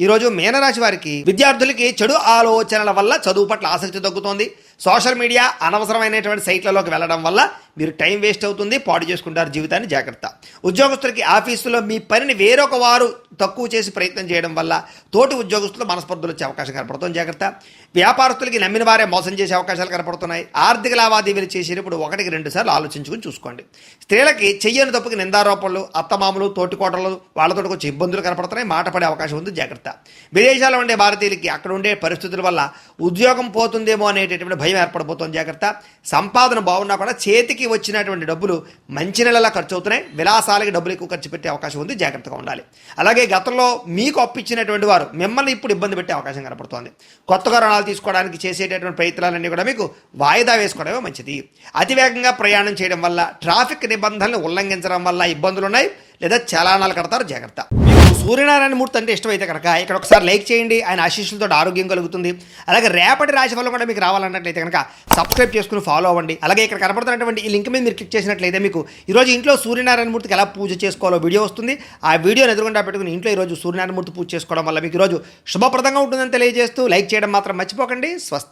ఈరోజు మీనరాశి వారికి విద్యార్థులకి చెడు ఆలోచనల వల్ల చదువు పట్ల ఆసక్తి తగ్గుతోంది. సోషల్ మీడియా అనవసరమైనటువంటి సైట్లలోకి వెళ్ళడం వల్ల మీరు టైం వేస్ట్ అవుతుంది, పాడు చేసుకుంటారు జీవితాన్ని. జాగ్రత్త. ఉద్యోగస్తులకి ఆఫీసులో మీ పనిని వేరొక వారు తక్కువ చేసి ప్రయత్నం చేయడం వల్ల తోటి ఉద్యోగస్తులు మనస్పర్ధలు వచ్చే అవకాశం కనపడుతుంది. జాగ్రత్త. వ్యాపారస్తులకి నమ్మిన వారే మోసం చేసే అవకాశాలు కనపడుతున్నాయి. ఆర్థిక లావాదేవీలు చేసేటప్పుడు 1-2 సార్లు ఆలోచించుకుని చూసుకోండి. స్త్రీలకి చెయ్యని తప్పుకి నిందారోపణలు, అత్తమామలు, తోటికోటలు వాళ్ళతో వచ్చే ఇబ్బందులు కనపడుతున్నాయి. మాట పడే అవకాశం ఉంది. జాగ్రత్త. విదేశాల్లో ఉండే భారతీయులకి అక్కడ ఉండే పరిస్థితుల వల్ల ఉద్యోగం పోతుందేమో అనేటటువంటి భయం ఏర్పడిపోతుంది. జాగ్రత్త. సంపాదన బాగున్నా కూడా చేతికి వచ్చినటువంటి డబ్బులు మంచి నెలలా ఖర్చు అవుతున్నాయి. విలాసాలకి డబ్బులు ఎక్కువ ఖర్చు పెట్టే అవకాశం ఉంది. జాగ్రత్తగా ఉండాలి. అలాగే గతంలో మీకు అప్పిచ్చినటువంటి వారు మిమ్మల్ని ఇప్పుడు ఇబ్బంది పెట్టే అవకాశం కనపడుతోంది. కొత్తగా రుణాలు తీసుకోవడానికి చేసేటటువంటి ప్రయత్నాలన్నీ కూడా మీకు వాయిదా వేసుకోవడమే మంచిది. అతివేగంగా ప్రయాణం చేయడం వల్ల, ట్రాఫిక్ నిబంధనలు ఉల్లంఘించడం వల్ల ఇబ్బందులు ఉన్నాయి, లేదా చలానాలు కడతారు. జాగ్రత్త. మీకు సూర్యనారాయణ మూర్తి అంటే ఇష్టమైతే కనుక ఇక్కడ ఒకసారి లైక్ చేయండి. ఆయన ఆశీస్సులతో ఆరోగ్యం కలుగుతుంది. అలాగే రేపటి రాశి ఫలం కూడా మీకు రావాలన్నట్లయితే కనుక సబ్స్క్రైబ్ చేసుకుని ఫాలో అవ్వండి. అలాగే ఇక్కడ కనపడుతున్నటువంటి ఈ లింక్ మీద మీరు క్లిక్ చేసినట్లయితే మీకు ఈరోజు ఇంట్లో సూర్యనారాయణ మూర్తికి ఎలా పూజ చేసుకోవాలో వీడియో వస్తుంది. ఆ వీడియోని ఎదురుగుండా పెట్టుకుని ఇంట్లో ఈరోజు సూర్యనారాయణ మూర్తి పూజ చేసుకోవడం వల్ల మీకు ఈరోజు శుభప్రదంగా ఉంటుందని తెలియజేస్తూ లైక్ చేయడం మాత్రం మర్చిపోకండి. స్వస్తి.